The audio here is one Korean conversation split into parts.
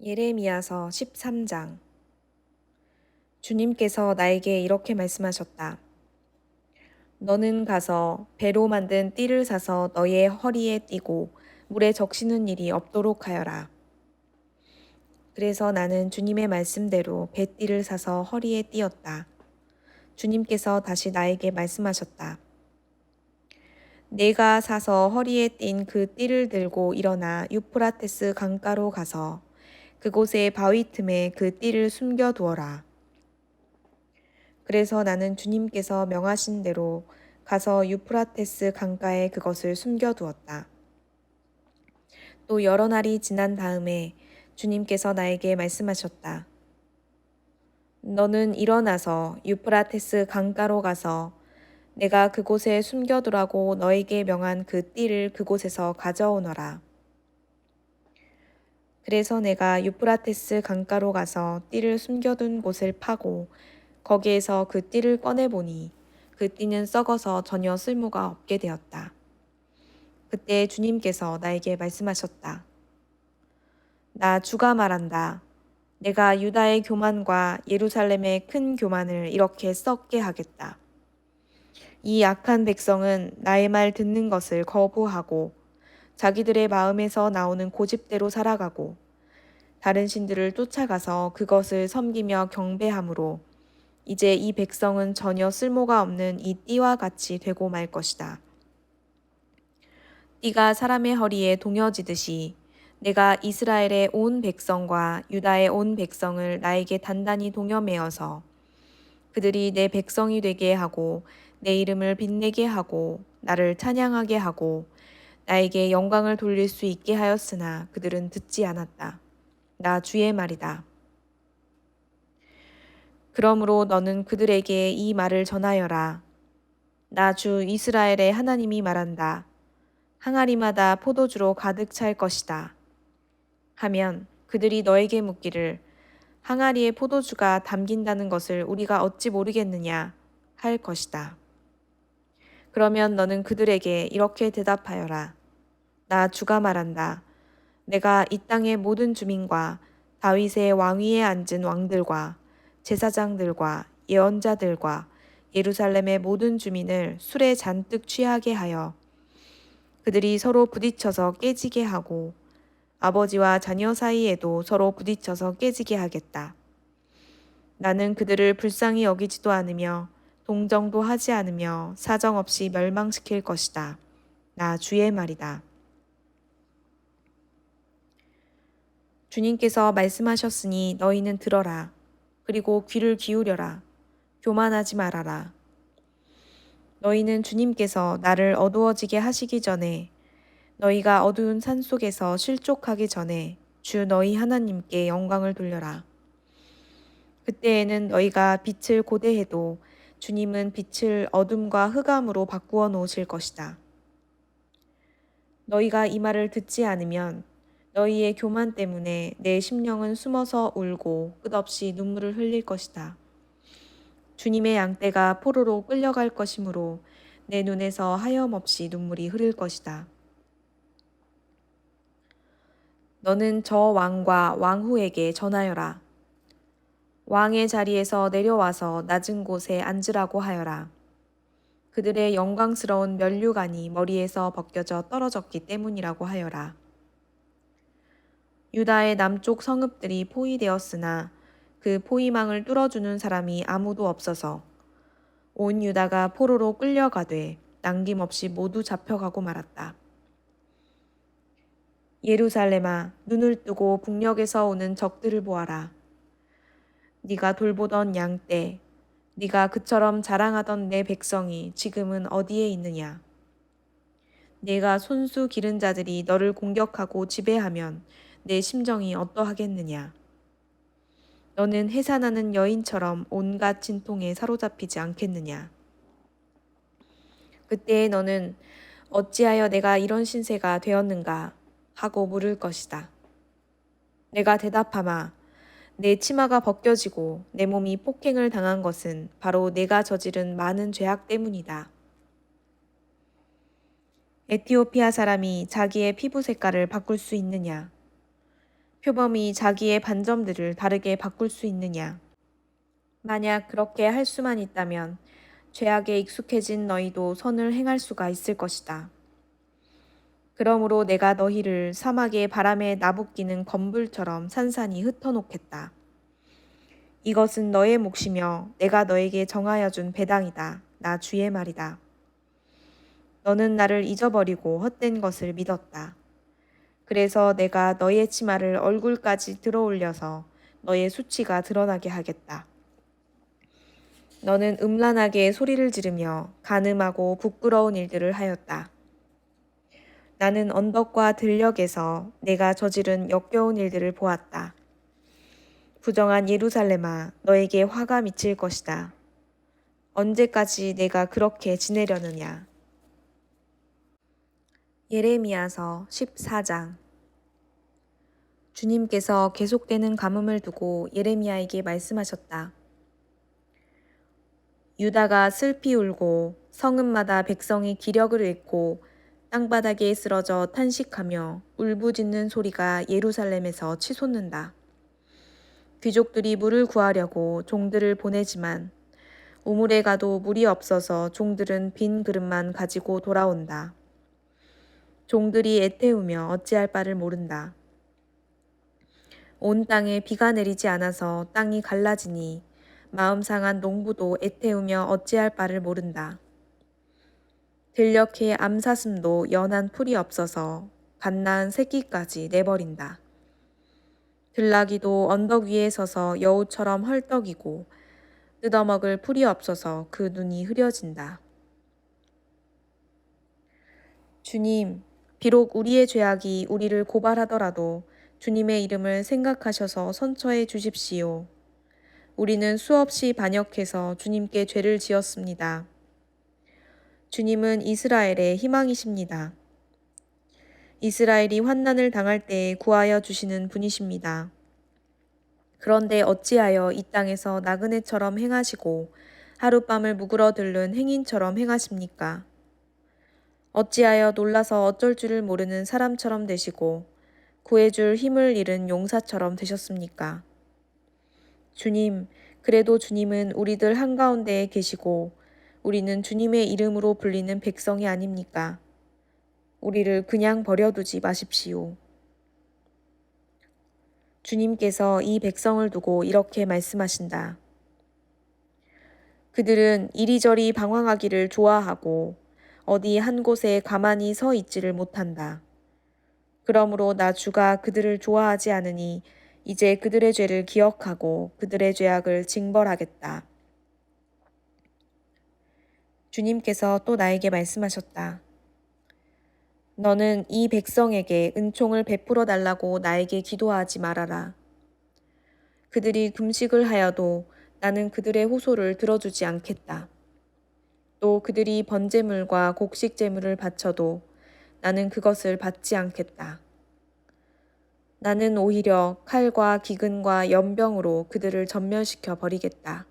예레미야서 13장. 주님께서 나에게 이렇게 말씀하셨다. 너는 가서 배로 만든 띠를 사서 너의 허리에 띠고 물에 적시는 일이 없도록 하여라. 그래서 나는 주님의 말씀대로 배띠를 사서 허리에 띠었다. 주님께서 다시 나에게 말씀하셨다. 내가 사서 허리에 띈 그 띠를 들고 일어나 유프라테스 강가로 가서 그곳의 바위 틈에 그 띠를 숨겨 두어라. 그래서 나는 주님께서 명하신 대로 가서 유프라테스 강가에 그것을 숨겨 두었다. 또 여러 날이 지난 다음에 주님께서 나에게 말씀하셨다. 너는 일어나서 유프라테스 강가로 가서 내가 그곳에 숨겨두라고 너에게 명한 그 띠를 그곳에서 가져오너라. 그래서 내가 유프라테스 강가로 가서 띠를 숨겨둔 곳을 파고 거기에서 그 띠를 꺼내보니 그 띠는 썩어서 전혀 쓸모가 없게 되었다. 그때 주님께서 나에게 말씀하셨다. 나 주가 말한다. 내가 유다의 교만과 예루살렘의 큰 교만을 이렇게 썩게 하겠다. 이 악한 백성은 나의 말 듣는 것을 거부하고 자기들의 마음에서 나오는 고집대로 살아가고 다른 신들을 쫓아가서 그것을 섬기며 경배함으로 이제 이 백성은 전혀 쓸모가 없는 이 띠와 같이 되고 말 것이다. 띠가 사람의 허리에 동여지듯이 내가 이스라엘의 온 백성과 유다의 온 백성을 나에게 단단히 동여매어서 그들이 내 백성이 되게 하고 내 이름을 빛내게 하고 나를 찬양하게 하고 나에게 영광을 돌릴 수 있게 하였으나 그들은 듣지 않았다. 나 주의 말이다. 그러므로 너는 그들에게 이 말을 전하여라. 나 주 이스라엘의 하나님이 말한다. 항아리마다 포도주로 가득 찰 것이다. 하면 그들이 너에게 묻기를 항아리에 포도주가 담긴다는 것을 우리가 어찌 모르겠느냐 할 것이다. 그러면 너는 그들에게 이렇게 대답하여라. 나 주가 말한다. 내가 이 땅의 모든 주민과 다윗의 왕위에 앉은 왕들과 제사장들과 예언자들과 예루살렘의 모든 주민을 술에 잔뜩 취하게 하여 그들이 서로 부딪혀서 깨지게 하고 아버지와 자녀 사이에도 서로 부딪혀서 깨지게 하겠다. 나는 그들을 불쌍히 여기지도 않으며 동정도 하지 않으며 사정없이 멸망시킬 것이다. 나 주의 말이다. 주님께서 말씀하셨으니 너희는 들어라. 그리고 귀를 기울여라. 교만하지 말아라. 너희는 주님께서 나를 어두워지게 하시기 전에 너희가 어두운 산 속에서 실족하기 전에 주 너희 하나님께 영광을 돌려라. 그때에는 너희가 빛을 고대해도 주님은 빛을 어둠과 흑암으로 바꾸어 놓으실 것이다. 너희가 이 말을 듣지 않으면 너희의 교만 때문에 내 심령은 숨어서 울고 끝없이 눈물을 흘릴 것이다. 주님의 양떼가 포로로 끌려갈 것이므로 내 눈에서 하염없이 눈물이 흐를 것이다. 너는 저 왕과 왕후에게 전하여라. 왕의 자리에서 내려와서 낮은 곳에 앉으라고 하여라. 그들의 영광스러운 면류관이 머리에서 벗겨져 떨어졌기 때문이라고 하여라. 유다의 남쪽 성읍들이 포위되었으나 그 포위망을 뚫어주는 사람이 아무도 없어서 온 유다가 포로로 끌려가되 남김없이 모두 잡혀가고 말았다. 예루살렘아, 눈을 뜨고 북녘에서 오는 적들을 보아라. 네가 돌보던 양떼, 네가 그처럼 자랑하던 내 백성이 지금은 어디에 있느냐? 네가 손수 기른 자들이 너를 공격하고 지배하면 내 심정이 어떠하겠느냐? 너는 해산하는 여인처럼 온갖 진통에 사로잡히지 않겠느냐? 그때에 너는 어찌하여 내가 이런 신세가 되었는가 하고 물을 것이다. 내가 대답하마. 내 치마가 벗겨지고 내 몸이 폭행을 당한 것은 바로 내가 저지른 많은 죄악 때문이다. 에티오피아 사람이 자기의 피부 색깔을 바꿀 수 있느냐? 표범이 자기의 반점들을 다르게 바꿀 수 있느냐? 만약 그렇게 할 수만 있다면 죄악에 익숙해진 너희도 선을 행할 수가 있을 것이다. 그러므로 내가 너희를 사막의 바람에 나부끼는 검불처럼 산산이 흩어놓겠다. 이것은 너의 몫이며 내가 너에게 정하여 준 배당이다. 나 주의 말이다. 너는 나를 잊어버리고 헛된 것을 믿었다. 그래서 내가 너의 치마를 얼굴까지 들어올려서 너의 수치가 드러나게 하겠다. 너는 음란하게 소리를 지르며 간음하고 부끄러운 일들을 하였다. 나는 언덕과 들녘에서 내가 저지른 역겨운 일들을 보았다. 부정한 예루살렘아, 너에게 화가 미칠 것이다. 언제까지 내가 그렇게 지내려느냐. 예레미야서 14장. 주님께서 계속되는 가뭄을 두고 예레미야에게 말씀하셨다. 유다가 슬피 울고 성읍마다 백성이 기력을 잃고 땅바닥에 쓰러져 탄식하며 울부짖는 소리가 예루살렘에서 치솟는다. 귀족들이 물을 구하려고 종들을 보내지만 우물에 가도 물이 없어서 종들은 빈 그릇만 가지고 돌아온다. 종들이 애태우며 어찌할 바를 모른다. 온 땅에 비가 내리지 않아서 땅이 갈라지니 마음 상한 농부도 애태우며 어찌할 바를 모른다. 들녘에 암사슴도 연한 풀이 없어서 갓 낳은 새끼까지 내버린다. 들나귀도 언덕 위에 서서 여우처럼 헐떡이고 뜯어먹을 풀이 없어서 그 눈이 흐려진다. 주님, 비록 우리의 죄악이 우리를 고발하더라도 주님의 이름을 생각하셔서 선처해 주십시오. 우리는 수없이 반역해서 주님께 죄를 지었습니다. 주님은 이스라엘의 희망이십니다. 이스라엘이 환난을 당할 때에 구하여 주시는 분이십니다. 그런데 어찌하여 이 땅에서 나그네처럼 행하시고 하룻밤을 묵으러들는 행인처럼 행하십니까? 어찌하여 놀라서 어쩔 줄을 모르는 사람처럼 되시고 구해줄 힘을 잃은 용사처럼 되셨습니까? 주님, 그래도 주님은 우리들 한가운데에 계시고 우리는 주님의 이름으로 불리는 백성이 아닙니까? 우리를 그냥 버려두지 마십시오. 주님께서 이 백성을 두고 이렇게 말씀하신다. 그들은 이리저리 방황하기를 좋아하고 어디 한 곳에 가만히 서 있지를 못한다. 그러므로 나 주가 그들을 좋아하지 않으니 이제 그들의 죄를 기억하고 그들의 죄악을 징벌하겠다. 주님께서 또 나에게 말씀하셨다. 너는 이 백성에게 은총을 베풀어 달라고 나에게 기도하지 말아라. 그들이 금식을 하여도 나는 그들의 호소를 들어주지 않겠다. 또 그들이 번제물과 곡식제물을 바쳐도 나는 그것을 받지 않겠다. 나는 오히려 칼과 기근과 연병으로 그들을 전멸시켜 버리겠다.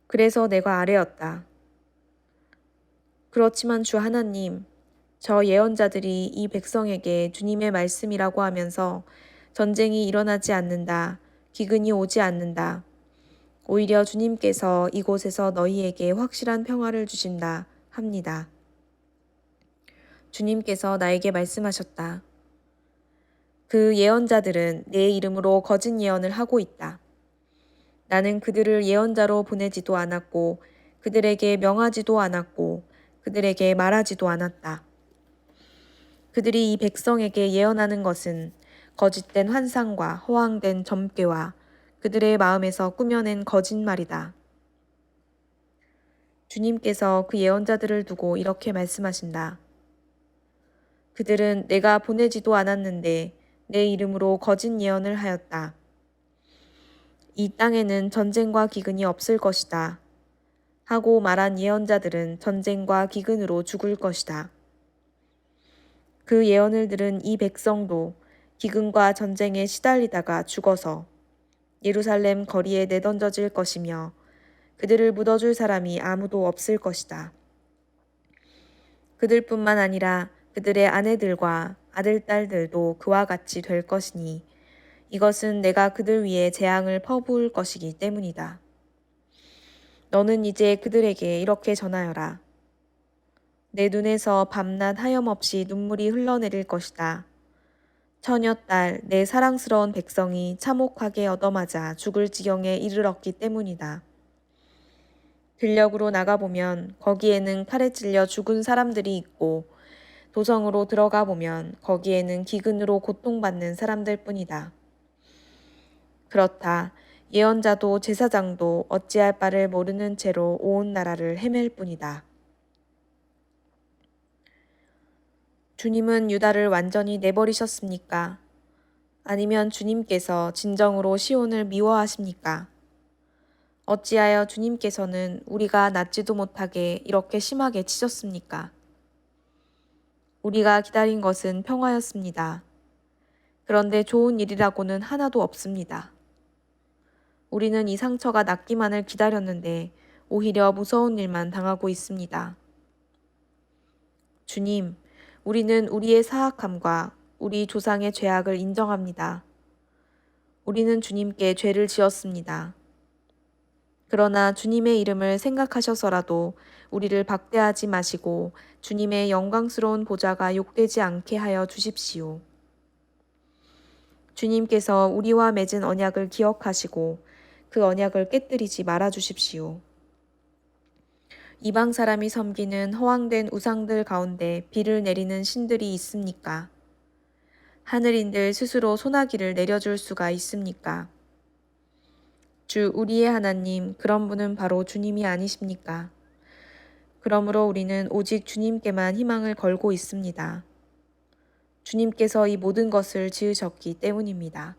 그래서 내가 아뢰었다. 그렇지만 주 하나님, 저 예언자들이 이 백성에게 주님의 말씀이라고 하면서 전쟁이 일어나지 않는다, 기근이 오지 않는다. 오히려 주님께서 이곳에서 너희에게 확실한 평화를 주신다 합니다. 주님께서 나에게 말씀하셨다. 그 예언자들은 내 이름으로 거짓 예언을 하고 있다. 나는 그들을 예언자로 보내지도 않았고 그들에게 명하지도 않았고 그들에게 말하지도 않았다. 그들이 이 백성에게 예언하는 것은 거짓된 환상과 허황된 점괘와 그들의 마음에서 꾸며낸 거짓말이다. 주님께서 그 예언자들을 두고 이렇게 말씀하신다. 그들은 내가 보내지도 않았는데 내 이름으로 거짓 예언을 하였다. 이 땅에는 전쟁과 기근이 없을 것이다. 하고 말한 예언자들은 전쟁과 기근으로 죽을 것이다. 그 예언을 들은 이 백성도 기근과 전쟁에 시달리다가 죽어서 예루살렘 거리에 내던져질 것이며 그들을 묻어줄 사람이 아무도 없을 것이다. 그들뿐만 아니라 그들의 아내들과 아들, 딸들도 그와 같이 될 것이니 이것은 내가 그들 위에 재앙을 퍼부을 것이기 때문이다. 너는 이제 그들에게 이렇게 전하여라. 내 눈에서 밤낮 하염없이 눈물이 흘러내릴 것이다. 처녀딸, 내 사랑스러운 백성이 참혹하게 얻어맞아 죽을 지경에 이르렀기 때문이다. 들녘으로 나가보면 거기에는 칼에 찔려 죽은 사람들이 있고 도성으로 들어가 보면 거기에는 기근으로 고통받는 사람들 뿐이다. 그렇다. 예언자도 제사장도 어찌할 바를 모르는 채로 온 나라를 헤맬 뿐이다. 주님은 유다를 완전히 내버리셨습니까? 아니면 주님께서 진정으로 시온을 미워하십니까? 어찌하여 주님께서는 우리가 낫지도 못하게 이렇게 심하게 치셨습니까? 우리가 기다린 것은 평화였습니다. 그런데 좋은 일이라고는 하나도 없습니다. 우리는 이 상처가 낫기만을 기다렸는데 오히려 무서운 일만 당하고 있습니다. 주님, 우리는 우리의 사악함과 우리 조상의 죄악을 인정합니다. 우리는 주님께 죄를 지었습니다. 그러나 주님의 이름을 생각하셔서라도 우리를 박대하지 마시고 주님의 영광스러운 보좌가 욕되지 않게 하여 주십시오. 주님께서 우리와 맺은 언약을 기억하시고 그 언약을 깨뜨리지 말아 주십시오. 이방 사람이 섬기는 허황된 우상들 가운데 비를 내리는 신들이 있습니까? 하늘인들 스스로 소나기를 내려줄 수가 있습니까? 주 우리의 하나님, 그런 분은 바로 주님이 아니십니까? 그러므로 우리는 오직 주님께만 희망을 걸고 있습니다. 주님께서 이 모든 것을 지으셨기 때문입니다.